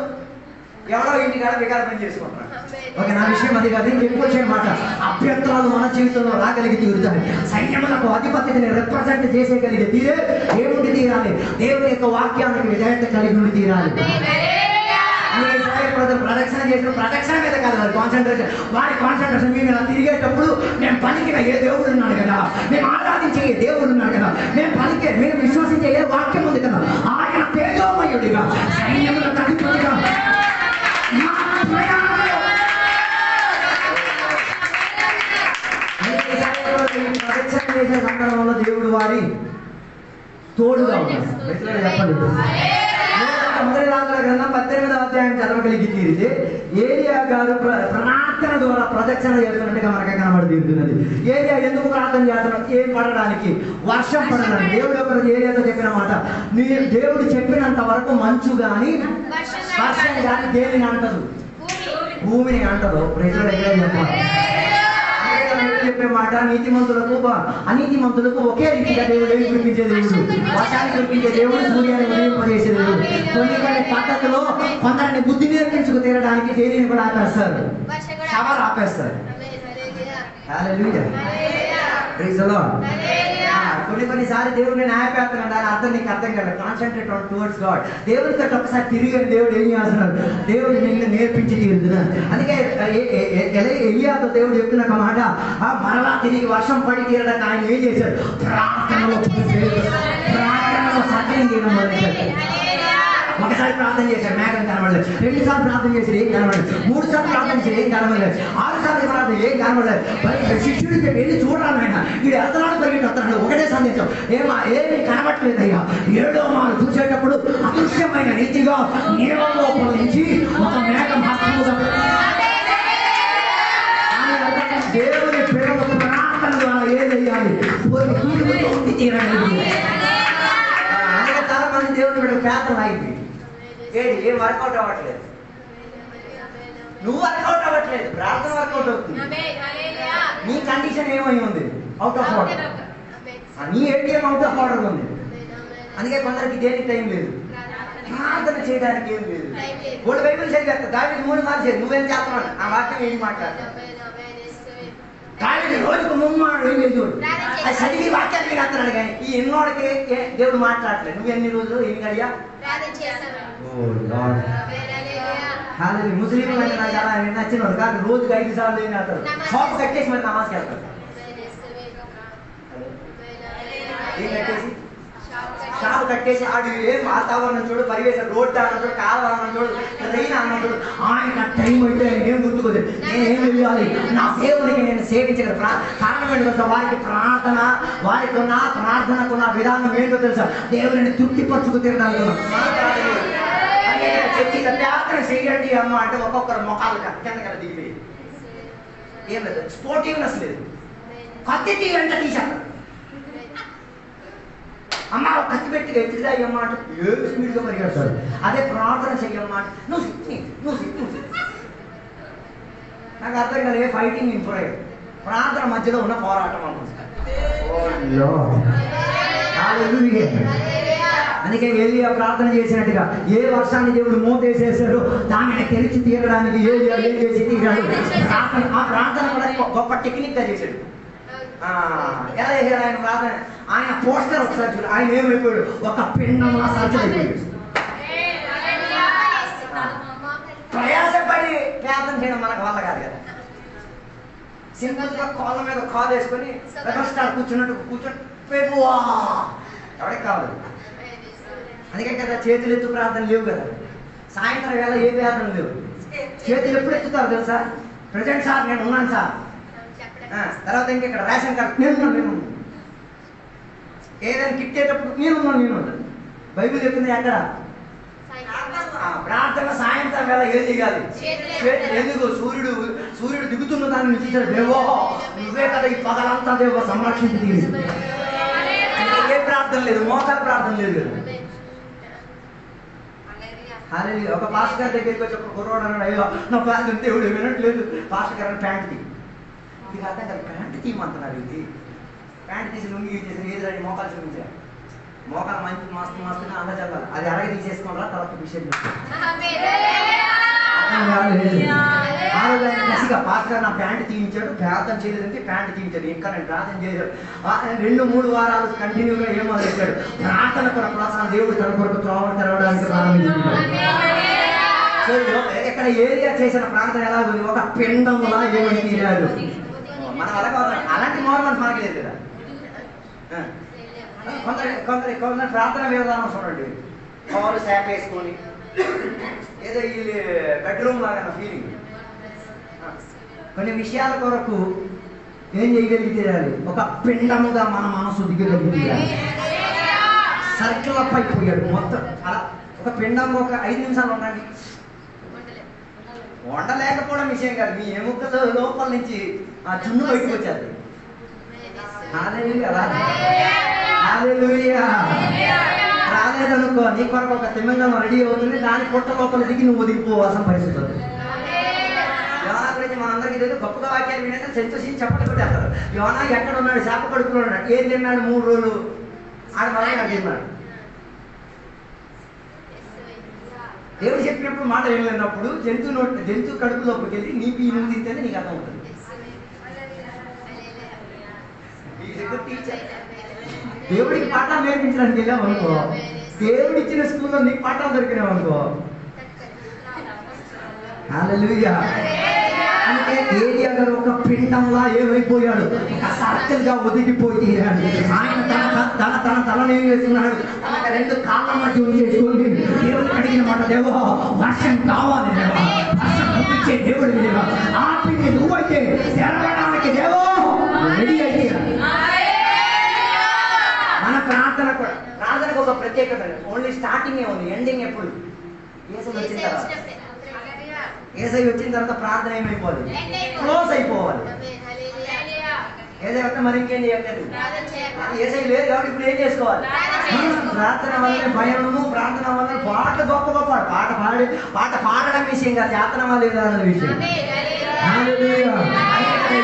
ఎవరో ఇంటికాడ వికార పని చేసుకుంటున్నాడు. ఓకే, నా విషయం అది కాదు, ఎక్కువ మాట. అభ్యంతరాలు మన జీవితంలో రాగలిగి తీరుతాయి. సైన్యములకు అధిపతిని రిప్రజెంట్ చేసేగలిగే తీరే దేవుడి తీరాలి, దేవుని యొక్క వాక్యానికి విధేయత కలిగి ఉండి తీరాలి. ప్రదక్షిణ చేసిన ప్రదక్షిణ మీద కాదు వారి కాన్సన్ట్రేషన్, వారి కాన్సన్ట్రేషన్ మేము ఇలా తిరిగేటప్పుడు మేము పలికిన ఏ దేవుడు ఉన్నాడు కదా, మేము ఆరాధించే ఏ దేవుడు ఉన్నాడు కదా, మేము విశ్వసించే ఏ వాక్యం ఉంది కదా, ఆయన తేజోమయుడిగా సైన్యములకు అధిపతిగా ప్రదక్షిణ చేసే సందర్భంలో దేవుడు వారి తోడుగా ఉన్నాడు. చెప్పండి, మొదటి రాజుల గ్రంథం 18వ అధ్యాయం చదవగలిగి తీరితే ఏలియా గారు ప్రణాళిక ప్రార్థన ద్వారా ప్రదక్షిణ చేస్తున్నట్టుగా మనకి కనబడుతున్నది. ఏరియా ఎందుకు ప్రార్థన చేస్తున్నాం? ఏం పడడానికి? వర్షం పడడానికి. దేవుడు ఒక ఏరియాతో చెప్పిన మాట, నీ దేవుడు చెప్పినంత వరకు మంచు కానీ వర్షం కానీ దేనిని అంటదు? భూమిని అంటదు. ప్రజలు చెప్పాలి చెప్పే మాట, నీతిమంతులకు అనీతిమంతులకు ఒకే రీతిగా దేవుడు ఏమి కురిపించే దేవుడు? వర్షాన్ని కురిపించే దేవుడు, సూర్యాన్ని ఉదయింపజేసే దేవుడు. కొన్ని పద్ధతిలో కొందరిని బుద్ధి నేర్పించుకు తీరడానికి దేనిని కూడా ఆపేస్తారు, షవర్ ఆపేస్తారు. కొన్నిసారి దేవుడు నేను ఆపేస్తున్నాను, దాని అర్థం నీకు అర్థం కాదు. Concentrate on towards God. దేవుడితో ఒకసారి తిరిగి దేవుడు ఏం చేస్తున్నాడు? దేవుడు నిన్ను నేర్పించి తీరుతున్నాడు. అందుకే ఎలియాతో దేవుడు చెప్తున్న ఒక మాట, మరలా తిరిగి వర్షం పడి తీరడానికి ఆయన ఏం చేశాడు? ప్రార్థనలో సత్యం చేయడం మొదలుపెట్టాడు. ఒకసారి ప్రార్థన చేశాడు, మేఘం కనబడలేదు. 2 సార్లు ప్రార్థన చేశాడు, ఏం కనబడలేదు. 3 సార్లు ప్రార్థన చేశాడు, ఏం కనబడలేదు. 6 సార్లు ప్రార్థన, ఏం కనబడలేదు. శిష్యుడికి వెళ్ళి చూడాలి ఆయన, వీడు వెళ్తున్నాడు పరిగెట్టి వస్తున్నాడు. ఒకటే సందేశం, ఏమీ కనబట్టలేదు అయ్యా. 7వ మారు చూసేటప్పుడు అదృశ్యమైన రీతిగా నీళ్ళ లోపల నుంచి ఒక మేఘం హస్తముగా దేవుని పిల్లలకు ప్రార్థన ద్వారా ఏం చేయాలి? అనేక చాలా మంది దేవుని బిడ్డలు ప్రార్థన అయిపోయి ఏం వర్కౌట్ అవ్వట్లేదు. నువ్వు వర్కౌట్ అవ్వట్లేదు, ప్రార్థన వర్కౌట్ అవుతుంది. నీ కండిషన్ ఏమై ఉంది? Out of order. నీ ఏటీఎం అవుట్ ఆఫ్ ఆర్డర్ ఉంది. అందుకే కొందరికి దేనికి టైం లేదు, ప్రార్థన చేయడానికి ఏం లేదు. గోల్డ్ బైబిల్ చదివేస్తా, దానికి 3 మార్చేది. నువ్వేం చేస్తున్నావు? ఆ వాక్యం ఏం మాట్లాడతావు? దానికి రోజుకు 3 మార్లు ఏం చేసేవాడు? అది చదివి వాక్యాన్ని రాస్తున్నాడు. కానీ ఈ ఎన్నోడికి దేవుడు మాట్లాడలేదు. నువ్వు ఎన్ని రోజులు ఎన్ని గడియా ముస్లింలు అంటే నాకు చాలా నచ్చినవాడు. కానీ రోజుకి 5 సార్లు ఏం చేస్తారు? షాప్ కట్టేసి మరి నమాజ్కి వెళ్తారు. ఏం కట్టేసి? షాప్ కట్టేసి ఆడు ఏం వాతావరణం చూడు, పరివేశం, రోడ్డు అన్న చూడు, కాలువన్న చూడు, ట్రైన్ అన్న చూడు. ఆయన టైం అయితే ఏం గుర్తుకోదు. నేనేం వెళ్ళాలి? నా దేవునికి నేను సేవించగల కారణం ఏంటో వారికి ప్రార్థన, వారికి ఉన్న ప్రార్థనకున్న విధానం ఏంటో తెలుసా? దేవుని తృప్తిపరచుకు తిరగడానికి ప్రార్థన చేయండి అమ్మ అంటే ఒక్కొక్కరు మొఖాలు కింద కదా దిగిపోయి. ఏం లేదు, స్పోర్టివ్నెస్ లేదు. కత్తి తీయంటే తీశారు. అమ్మ కత్తి పెట్టి ఎత్తిదా అయ్యమ్మ అంటే ఏడు స్పీడ్గా పరిగెడతారు. అదే ప్రార్థన చెయ్యమ్మా అంటే నువ్వు నాకు అర్థం కాదు. ఏ ఫైటింగ్ ఇన్ ప్రేయర్, ప్రార్థన మధ్యలో ఉన్న పోరాటం అనుకుంటా. అందుకే ఏలియా ప్రార్థన చేసినట్టుగా ఏ వర్షాన్ని దేవుడు మూతేసేసాడో దానిని తెరిచి తీరడానికి ఏలియా ఏం చేసి తీరాడు? ఆ ప్రార్థన కూడా గొప్ప టెక్నిక్ గా చేశాడు. ఎలా చేశాడు ఆయన ప్రార్థన? ఆయన పోస్టర్ ఒకసారి చూడు, ఆయన ఏమైపోయాడు? ఒక పిండంలా సర్చైపోయాడు. ప్రయాసపడి ప్రార్థన చేయడం మనకు వల్ల కాదు కదా. సింపుల్ గా కాళ్ళ మీద కాలు వేసుకొని స్టార్ కూర్చున్నట్టు కూర్చొని ఎవరికి కావాలి? అందుకే కదా చేతులు ఎత్తు ప్రార్థన లేవు కదా. సాయంత్రం వేళ ఏ ప్రార్థన లేవు. చేతులు ఎప్పుడు ఎత్తుతారు తెలుసా? ప్రజెంట్ సార్ నేను ఉన్నాను సార్. తర్వాత ఇంకా ఇక్కడ రేషన్ కార్డు నేను ఏదైనా కిట్టేటప్పుడు నేను బైబిల్ చెప్పింది ఎక్కడ? ప్రార్థన సాయంత్రం వేళ ఏం చేయాలి? ఎందుకు? సూర్యుడు దిగుతున్న దాన్ని చూసాడు. దేవో నువ్వే కదా ఈ పగలంతా దేవో సంరక్షించి తీసి. ఏ ప్రార్థన లేదు, మోకాల ప్రార్థన లేదు కదా. అదే ఒక పాస్టర్ గారి దగ్గరికి వచ్చి ఒక కుర్రోడు అన్నాడు, అయ్యో నా ప్రార్థన దేవుడు వినట్లేదు. పాస్టర్ గారు ప్యాంట్ తీ. ఇది అర్థం కాదు, ప్యాంట్ తీయమంటున్నారు. ఇది ప్యాంట్ తీసి లుంగి చేసి ఏది రాని మోకాలు చూపించారు. మోకాలు మంచి మస్తుగా అంద చల్లాలి. అది అరగ తీసేసుకోవాలా, తర్వాత విషయం కసిగా పాస్టర్ నా ప్యాంట్ తీయించాడు. ప్రార్థన చేయలేదంటే ప్యాంట్ తీయించాడు. ఇంకా నేను ప్రార్థన చేశాడు. 2-3 వారాలు కంటిన్యూగా ఏం మొదలెట్టాడు? ప్రార్థన కూడా ప్రోత్సాహం దేవుడు తన కొరకు త్రోవలు తెరవడానికి ప్రారంభించాడు. ఇక్కడ ఏరియా చేసిన ప్రార్థన ఎలా ఉంది? ఒక పిండములా ఏమని తీరాడు. మనం అలాంటి మోడల్స్ మనకి లేదు కదా. కొందరు ప్రార్థన విధానం చూడండి, కాలు శాప్ వేసుకొని ఏదో ఈ బెడ్రూమ్ లాగా ఫీలింగ్. కొన్ని విషయాల కొరకు ఏం చేయగలిగితే ఒక పిండముగా మన మనసు దిగగలిగితే సర్కిల్ అప్ అయిపోయాడు మొత్తం. అలా ఒక పిండం ఒక 5 నిమిషాలు ఉండండి, వండలేకపోవడం విషయం కాదు, మీ ఎముకల లోపల నుంచి ఆ జున్ను బయటకు వచ్చేది. రాలేదనుకో, నీ కొరకు ఒక తిమ్మంగా రెడీ అవుతుంది, దాని పొట్ట లోపల దిగి నువ్వు ఒదిగిపోవాల్సిన పరిస్థితి ఉంది. యోనా గురించి మనందరికీ తెలియదు, గొప్పగా వాక్యాలు వినేసి సంతోషించి చెప్పలు పెట్టేస్తారు. యోనా ఎక్కడ ఉన్నాడు? చేప కడుపులో ఉన్నాడు. ఏం తిన్నాడు? 3 రోజులు ఆడ మళ్ళీ తిన్నాడు. దేవుడు చెప్పినప్పుడు మాట ఏం లేనప్పుడు జంతువు కడుపులోకి వెళ్ళి నీకు ఈ నువ్వు తింటేనే నీకు అర్థం అవుతుంది. దేవుడికి పాఠాలు నేర్పించడానికి వెళ్ళావు అనుకో, దేవుడు ఇచ్చిన స్కూల్లో నీకు పాఠాలు దొరికినావు అనుకో. హల్లెలూయా. అంటే ఏలియా గారు ఒక పిండంలా ఏమైపోయాడు, ఒక సర్కిల్ గా ఒదిగిపోయి ఆయన తనను ఏం చేస్తున్నాడు, తనకు 2 కాళ్ళ మధ్య చేసుకొని దేవుడు అడిగిన మాట, దేవా వర్షం కావాలి, దేవా వర్షం పంపించే దేవుడు దేవా, ఆపిని నువ్వైతే తెరవడానికి దేవో రెడీ అయితే. మన ప్రార్థనకు ఒక ప్రత్యేకత, ఓన్లీ స్టార్టింగ్ ఉంది, ఎండింగ్ ఎప్పుడు? ఏసై వచ్చిన తర్వాత ప్రార్థన ఏమైపోవాలి? క్లోజ్ అయిపోవాలి. ఏసై వస్తే మరి ఇంకేం చేయలేదు. ఏసై లేదు కాబట్టి ఇప్పుడు ఏం చేసుకోవాలి? ప్రార్థన వల్లనే భయము, ప్రార్థన వల్ల పాట గొప్ప పాట పాడడం విషయం కాదు, చేతనమా లేదా అన్న విషయం.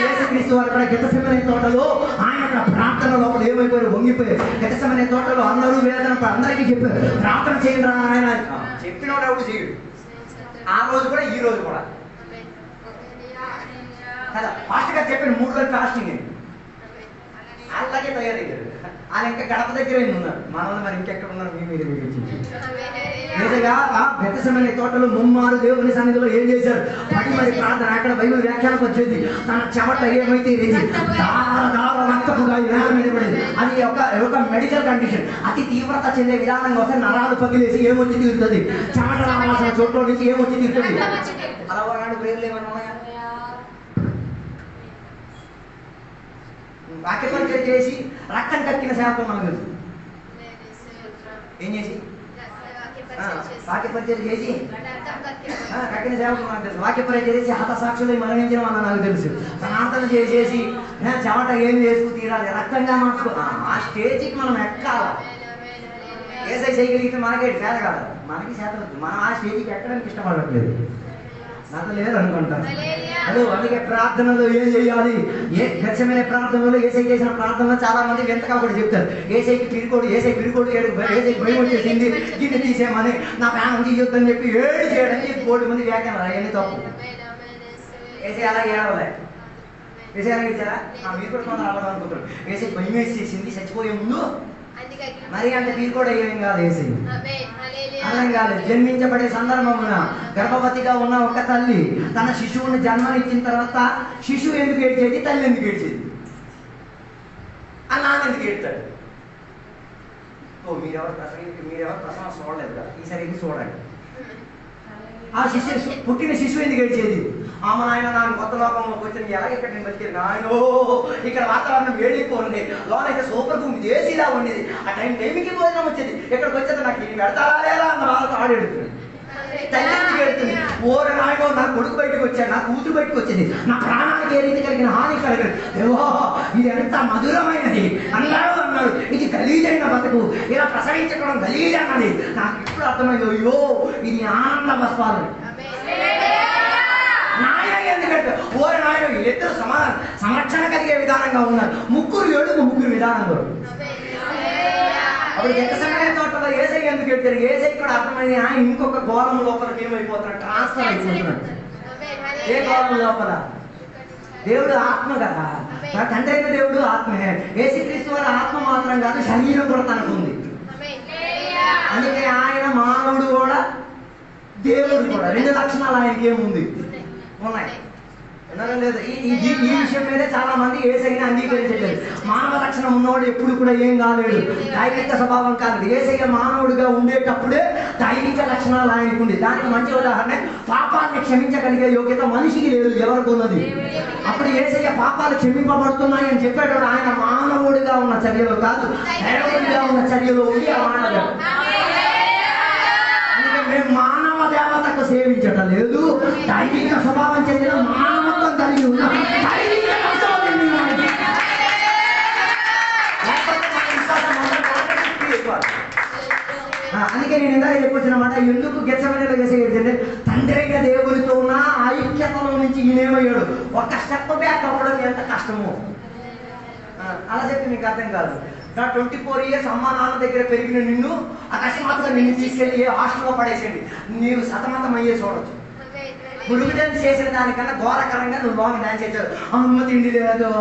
యేసుక్రీస్తు వారు కూడా గెత్సెమనే తోటలో ఆయన ప్రార్థన లోపల ఏమైపోయారు? వంగిపోయారు. గెత్సెమనే తోటలో అందరూ వేదన అందరికీ చెప్పారు, ప్రార్థన చేయండి రా ఆయన చెప్పినోడు ఎవడు చేయడు. ఆ రోజు కూడా ఈ రోజు కూడా కదా, ఫాస్ట్ గా చెప్పాడు 3 రోజులు ఫాస్టింగ్. అలాగే తయారయ్యారు. ఆయన ఇంకా గడప దగ్గర ఉన్నారు. మన మరి ఇంకెక్కడ ఉన్నారు? మీ మీద నిజంగా ఆ గెత్సెమనే తోటలో ముమ్మారు దేవుని సన్నిధిలో ఏం చేశారు? పడి మరి ప్రార్థన. అక్కడ బైబిల్ వ్యాఖ్యానం వచ్చేది, తన చెమట ఏమైతే రక్తపుగా నేల మీద పడేది. అది ఒక మెడికల్ కండిషన్. అతి తీవ్రత చెందే విధానంగా వస్తే నరాలు పగిలేసి ఏమొచ్చి తీరుతుంది? చెమట రావాల్సిన చోట్ల నుంచి ఏమొచ్చి తీరుతుంది? అలా వాడు పేర్లు ఏమన్నా ఉన్నాయా? వాక్యపరిచయం చేసి రక్తం కక్కిన శాతం మనకు తెలుసు. ఏం చేసి వాక్యపరిచయం చేసి కక్కిన సేవకు మనకు తెలుసు. వాక్యపరిచయం చేసి హతసాక్షులు మరణించిన వాళ్ళ నాకు తెలుసు. ప్రార్థన చేసేసి చెమట ఏం చేసుకు తీరాలి, రక్తంగా మార్చుకో. ఆ స్టేజ్కి మనం ఎక్కాలి. ఏసై చేయగలిగితే మనకేంటి చేత కాదు, మనకి చేత వద్దు. మనం ఆ స్టేజ్కి ఎక్కడానికి ఇష్టపడట్లేదు. నాతో లేదు అనుకుంటాను. అదో అందుకే ప్రార్థనలో ఏం చేయాలి? గెత్సెమనే ప్రార్థనలో ఏసై చేసిన ప్రార్థనలో చాలా మంది వింతగా కూడా చెప్తారు, ఏసైకి పిరికోడు ఏసైకి భయం వచ్చేసింది, గిన్నె తీసేయమని, నా ప్రాణం తీయొద్దని చెప్పి ఏడు చేయడానికి 3 మంది వ్యాఖ్యానాలు. అవన్నీ తప్పు. ఏసై అలా ఏడవలే. ఏసై అలా ఇచ్చారా? మీరు కూడా కొందరు అవ్వడం అనుకుంటారు. ఏసై భయం వేసేసింది చచ్చిపోయే ముందు, మరి అంత పీరుకోడు అయ్యేం కాదు. ఏసై అర్థం కాలేదు. జన్మించబడే సందర్భమున గర్భవతిగా ఉన్న ఒక తల్లి తన శిశువుని జన్మనిచ్చిన తర్వాత శిశువు ఎందుకు ఏడ్చేది? తల్లి ఎందుకు ఏడ్చేది? ఆ నాన్న ఎందుకు ఏడ్చాడు? మీరెవరు ప్రసవం చూడలేదు కదా, ఈసారి ఎందుకు చూడండి. ఆ శిశువు పుట్టిన శిశువు ఎందుకు ఏడ్చేది? అమ్మ నాయన నాకు కొత్త లోకంలోకి వచ్చింది, ఎలాగ ఇక్కడ నేను బతికేది నాయనో, ఇక్కడ వాతావరణం వేడిపోయింది, లోనైతే సూపర్ భూమి ఏసీలా ఉండేది, ఆ టైంకి భోజనం వచ్చేది, ఎక్కడికి వచ్చేది నాకు ఇది పెడతారా లేదా అన్న వాళ్ళతో ఆడేడుతుంది. తల్లి ఎందుకు ఏడుతుంది? ఓరు నాయనో నా కొడుకు బయటకు వచ్చాడు, నా కూతురు బయటకు వచ్చింది, నా ప్రాణానికి ఏ రీతి కలిగిన హాని కలగదు. ఏవో ఇది ఎంత మధురమైనది అన్నాడు అన్నాడు, ఇది గలీజైన బతుకు, ఇలా ప్రసవించడం గలీజ్ అన్నది. నాకు ఇప్పుడు అర్థమైంది, అయ్యో ఇది ఆనంద బస్పాలని. నాయన ఎందుకంటే ఓరి నాయన వీళ్ళిద్దరు సంరక్షణ కలిగే విధానంగా ఉన్నారు. 3 ఏడుకు 3 విధానంలో. అప్పుడు గెత్సెమనే తోటలో ఏసై ఎందుకు ఎట్టారు? ఏసై కూడా అర్థమైంది, ఆయన ఇంకొక గోళం లోపలికి ఏమైపోతున్నాడు? ట్రాన్స్ఫర్ అయిపోతున్నాడు. ఏ గోళం లోపల? దేవుడు ఆత్మ కదా, తండ్రి అయిన దేవుడు ఆత్మే. యేసుక్రీస్తు వారి ఆత్మ మాత్రం కాదు, శరీరం కూడా తనకు ఉంది. అందుకే ఆయన మానవుడు కూడా దేవుడు కూడా, 2 లక్షణాలు ఆయనకి ఏముంది ఉన్నాయి. లేదు ఈ విషయం మీదే చాలా మంది ఏసైని అంగీకరించలేదు. మానవ లక్షణం ఉన్నవాడు ఎప్పుడు కూడా ఏం కాలేడు, దైవిక స్వభావం కాలేదు. ఏసయ్య మానవుడిగా ఉండేటప్పుడే దైవిక లక్షణాలు ఆయనకు ఉంది. దానికి మంచి ఉదాహరణ, పాపాన్ని క్షమించగలిగే యోగ్యత మనిషికి లేదు, ఎవరికి ఉన్నది? అప్పుడు ఏసయ్య పాపాలు క్షమింపబడుతున్నాయి అని చెప్పాడు. ఆయన మానవుడిగా ఉన్న చర్యలో కాదు, దైవికంగా ఉన్న చర్యలో ఉండి ఆ మానవుడు. అందుకే మేము మానవ దేవతకు సేవించట లేదు, దైవిక స్వభావం చెందిన మానవత్వం కలిగి ఉన్న దైవిక రక్షణ ఉంది మనకి. అందుకే నేను ఇందాక చెప్పొచ్చినమాట, ఎందుకు గెచ్చమనేలా చేసేది తండ్రి అయిన దేవుడితో ఉన్న ఐక్యతలో నుంచి ఈయనేమయ్యాడు, ఒక స్టెప్ బ్యాక్ అవ్వడం ఎంత కష్టమో. అలా చెప్పి మీకు అర్థం కాదు. నా 24 years అమ్మా నాన్న దగ్గర పెరిగిన నిన్ను అకస్మాత్తుగా నిన్ను తీసుకెళ్ళి ఏ హాస్టల్లో పడేసేయండి, నీవు సతమతం అయ్యే చూడొచ్చు. గుడుగు డాన్స్ చేసిన దానికన్నా ఘోరకరంగా నువ్వు బాగా డాన్స్ చేసావు. అమ్మ తిండి లేదు,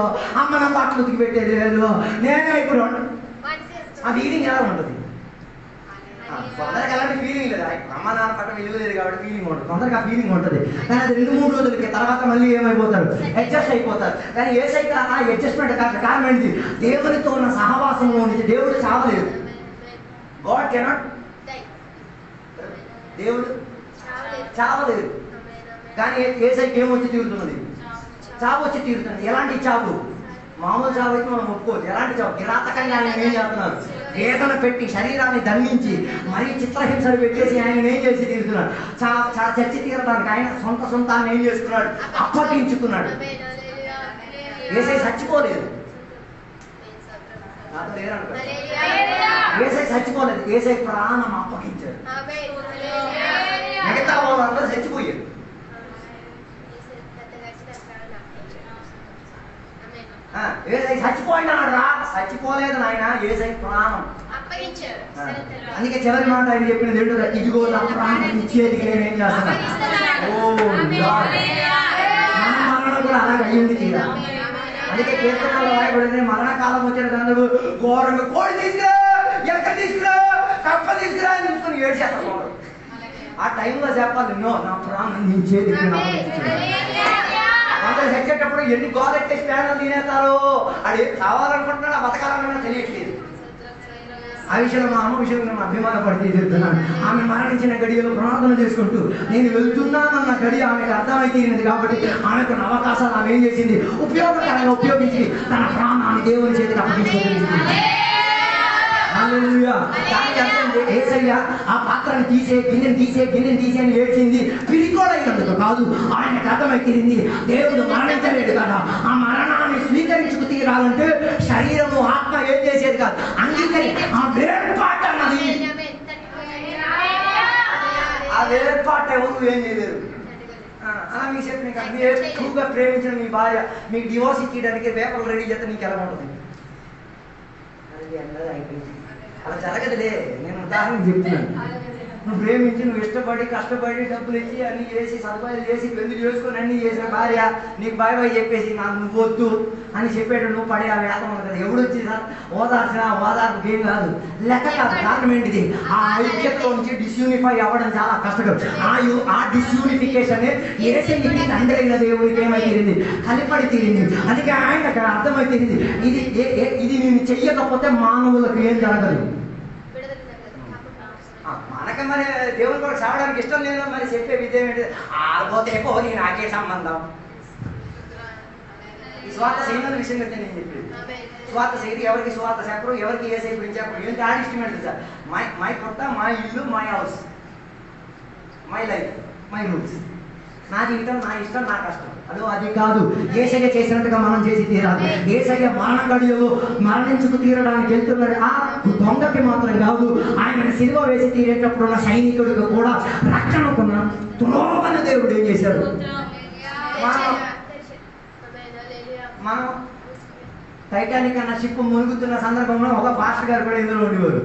అమ్మ నా బట్టలు ఉతికి పెట్టేది లేదు, నేనే ఇప్పుడు ఆ ఫీలింగ్ ఎలా ఉంటుంది? కొందరికి అలాంటి ఫీలింగ్ లేదు, అమ్మ నాన్న పట్ల విలువ లేదు కాబట్టి ఫీలింగ్ ఉంటుంది, కొందరికి ఆ ఫీలింగ్ ఉంటుంది. కానీ అది 2-3 రోజులకి తర్వాత మళ్ళీ ఏమైపోతారు, అడ్జస్ట్ అయిపోతారు. కానీ యేసయ్యకి ఆ అడ్జస్ట్మెంట్ కారణం ఏంటి? దేవునితో ఉన్న సహవాసంలో నుంచి దేవుడు చావలేదు. గాడ్ కెనాట్, దేవుడు చావలేదు. కానీ యేసయ్యకి ఏమొచ్చి తీరుతున్నది? చావు వచ్చి తీరుతున్నది. ఎలాంటి చావు? మామూలు చావు అయితే మనం ఒప్పుకోవచ్చు. ఎలాంటి చావు? కిరాతకంగా ఆయన ఏం చేస్తున్నారు? వేదన పెట్టి శరీరాన్ని దండించి మరీ చిత్రహింసలు పెట్టేసి ఆయన ఏం చేసి తీరుతున్నాడు? చచ్చి తీరడానికి ఆయన సొంతాన్ని ఏం చేసుకున్నాడు? అప్పగించుకున్నాడు. యేసయ్య చచ్చిపోలేదు, యేసయ్య చచ్చిపోలేదు, యేసయ్య ప్రాణం అప్పగించాడు. మిగతా వాళ్ళందరూ చచ్చిపోయారు. చచ్చిపోయినాడు రా, చచ్చిపోలేదు నాయన, యేసయ్య ప్రాణం. అందుకే చివరి మాట ఆయన చెప్పినది ఏంటో, ఇదిగో నా ప్రాణం ఇచ్చేదికి నేనేం చేస్తాను. మన మరణం కూడా అలాగే అయ్యింది తీరా. అందుకే కీర్తనలో రాయబడింది, మరణకాలం వచ్చిన అందరూ ఘోరంగా కోడి తీసుకురా, ఎక్క తీసుకురా, కప్ప తీసుకురా అని చూసుకొని ఏడ్చేస్తాను. ఆ టైంలో చెప్పాలి, నో, నా ప్రాణం నీ చేతికి అందరూ చచ్చేటప్పుడు ఎన్ని గోదెట్టేసి ప్యానలు తినేస్తారు. అది కావాలనుకుంటున్నాడు, ఆ బతకాలన్నా తెలియట్లేదు. ఆ విషయంలో మా అమ్మ విషయంలో నేను అభిమానపడితే చెప్తున్నాను. ఆమె మరణించిన గడియలో ప్రార్థన చేసుకుంటూ నేను వెళ్తున్నానన్న గడి ఆమెకు అర్థమైతేరింది కాబట్టి ఆమెకు అవకాశాలు ఆమె ఏం చేసింది, ఉపయోగకరంగా ఉపయోగించి తన ప్రాణాన్ని దేవుని చేతికి అప్పగించుకోగలిగింది. యేసయ్య ఆ పాత్రను తీసే, గిన్నెని తీసే అని ఏడ్చింది పిరికోడైనందుకు కాదు. ఆయనకు అర్థమైతేరింది దేవుడు మరణించలేడు కదా, ఆ మరణాన్ని స్వీకరించుకు తీరాలంటే శరీరము ఆత్మ ఏం చేసేది కాదు, అంగీకరి ఆ వేర్పాటు అన్నది. ఆ వేర్పాటు ఎవరు ఏం చేయలేరు. అలా మీకు చెప్పిన మీరు ఎక్కువగా ప్రేమించిన మీ భార్య మీకు డివోర్స్ ఇచ్చేయడానికి పేపర్లు రెడీ చేస్తే నీకు ఎలా ఉంటుంది? అయిపోయింది. అలా జరగదులే. నేను ఉదాహరణ చెప్తున్నాను. నువ్వు ప్రేమించి, నువ్వు ఇష్టపడి, కష్టపడి, డబ్బులు ఇచ్చి అన్ని చేసి, సదుపాయాలు చేసి, పెళ్లి చేసుకొని అన్ని చేసిన భార్య నీకు బాయ్ బాయ్ చెప్పేసి నాకు నువ్వు వద్దు అని చెప్పేట నువ్వు పడే ఆ వేతం ఉంది కదా, ఎవడు వచ్చి ఓదార్చిన ఓదార్పు ఏం కాదు, లెక్క కాదు. కారణం ఏంటిది? ఆ ఐక్యతలో నుంచి డిస్యూనిఫై అవ్వడం చాలా కష్టం. ఆ డిస్యూనిఫికేషన్ యేసయ్యకి తండ్రి అయిన దేవుడికి ఏమై తీరింది, కలిపడి తీరింది. అందుకే ఆయనకు అర్థమై తీరింది, ఇది నేను చెయ్యకపోతే మానవులకు ఏం జరగదు. మనకి మరి దేవుని కొరకు సావడానికి ఇష్టం లేదు, మరి చెప్పే విద్య ఏంటి? ఆడిపోతే పోనీ నాకే సంబంధం. ఈ స్వార్థ చేయని విషయం అయితే నేను చెప్పేది. స్వార్థ చేయదు. ఎవరికి స్వార్థ చెప్పరు, ఎవరికి యేసయ్య గురించి చెప్పరు. ఏంటి ఆడి ఇష్టం ఏంటి సార్? మై కొత్త, మై ఇల్లు, my house, my life, my rules. నా జీవితం, నా ఇష్టం, నా కష్టం. అది కాదు. యేసయ్య చేసినట్టుగా మనం చేసి తీరాలి. యేసయ్య మరణ గడియలో మరణించుకు తీరడానికి వెళ్తున్నాడు. ఆ దొంగకి మాత్రం కాదు, ఆయన సిలువ వేసి తీరేటప్పుడు ఉన్న సైనికుడికి కూడా రక్షణకున్న తులోవన దేవుడు ఏం చేశాడు? మనం టైటానిక్ అన్న షిప్ మునుగుతున్న సందర్భంలో ఒక పాస్టర్ గారు కూడా ఇందులో ఉండేవారు.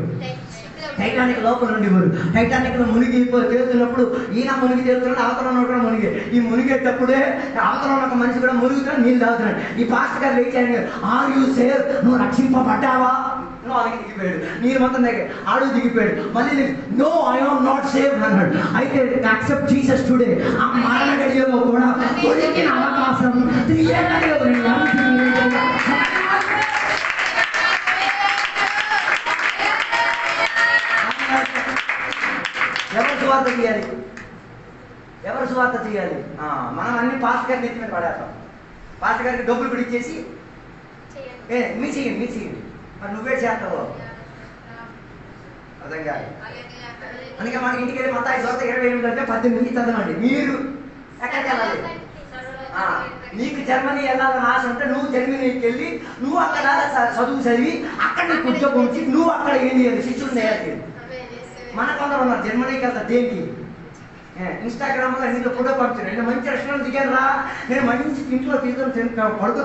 టైటానిక్ లోపల ఉండేవారు. టైటానిక్ లో మునిగి తేలుతున్నప్పుడు ఈయన మునిగి తేలుతున్నాడు, అవతల ఉన్న కూడా మునిగి. ఈ మునిగేటప్పుడే అవతల ఉన్న ఒక మనిషి కూడా మునుగుతున్నాడు, నీళ్ళు తాగుతున్నాడు. ఈ పాస్టర్ గారు లేచాడు, ఆర్ యూ సేవ్, నువ్వు రక్షింపబడ్డావా? అలాగే దిగిపోయాడు. నీరు మొత్తం దగ్గర ఆడు దిగిపోయాడు. మళ్ళీ no, I am not save అన్నాడు. అయితే యాక్సెప్ట్ జీసస్ టుడే. ఆ మరణ గడియలో కూడా దొరికిన అవకాశం ఎవరు సువార్త చేయాలి? ఎవరు సువార్త చేయాలి? మనం అన్ని పాస్టర్ గారిని ఎత్తి మీద పడేస్తాం. పాస్టర్ గారికి డబ్బులు కూడా ఇచ్చేసి మీరు చేయండి మరి నువ్వే చేస్తావు. అర్థం కాదు. అందుకే మన ఇంటికి వెళ్ళి మతాయి 28 అంటే 18 చదవండి. మీరు ఎక్కడికి వెళ్ళాలి? నీకు జర్మనీ వెళ్ళాలని ఆశ ఉంటే నువ్వు జర్మనీకి వెళ్ళి నువ్వు అక్కడ చదువు చదివి అక్కడ నీకు ఉద్యోగం వచ్చి నువ్వు అక్కడ ఏం చేయాలి? శిష్యులు తయారు చేయాలి. మన కొందరు ఉన్నారు జర్మనీకి వెళ్తారు. దేనికి? ఇన్స్టాగ్రామ్లో నీతో ఫోటో పంపించాను, నేను మంచి రెస్టారెంట్ దిగాను రా, నేను మంచి ఇంట్లో తీసుకొని పడుకో.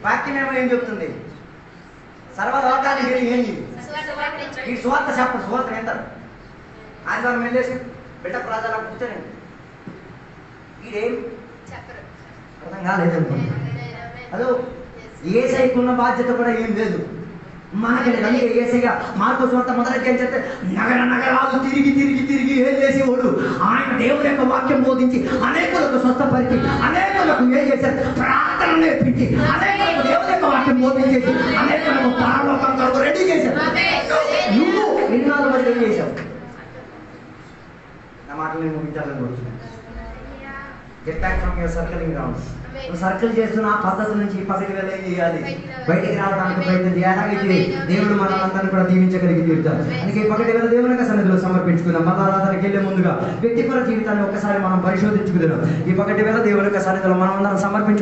వాక్యం ఏం చెప్తుంది? సర్వలోకానికి వెళ్ళి ఏంటి ఈ సువార్త చెప్పండి. సువార్త వింటారు. ఆదివారం వెళ్ళేసి బిడ్డ ప్రాజాలా కూర్చోండి. ఈడేం అర్థం కాలేదనుకోండి. అదో ఏసైకున్న బాధ్యత కూడా ఏం లేదు మనకి. అందుకే ఏసైగా మార్పు సువార్త మొదలకి ఏం చెప్తే నగరాలు తిరిగి ఏం చేసేవాడు? ఆయన దేవుని యొక్క వాక్యం బోధించి అనేకులకు స్వస్థపరిచి అనేకులకు ఏం చేశారు? ప్రార్థన నేర్పించి అనేకులకు దేవుని యొక్క వాక్యం బోధించేసి అనేకులకు పరలోకం కొరకు రెడీ చేశారు. నువ్వు ఎన్నాళ్ళు వరకు ఏం చేశావు? నా మాటలు నేను ముగించాలని కోరుతున్నాను. Get back from your circling rounds. నువ్వు సర్కిల్ చేస్తున్న ఆ పద్ధతి నుంచి పక్కకి వెళ్ళి ఏం చేయాలి? బయటికి రావడానికి ప్రయత్నం చేయాలి. దేవుడు మనల్ని కూడా దీవించగలిగి తీరుతారు. అందుకే పక్కటి వెళ్ళి దేవుని యొక్క సన్నిధిలో సమర్పించుకుందాం. మతారాధనకి వెళ్ళే ముందుగా వ్యక్తిపర జీవితాన్ని ఒక్కసారి మనం పరిశోధించుకుందాం. ఈ పక్కటి వెళ్ళ దేవుని యొక్క సన్నిధిలో మనం అందరం సమర్పించు.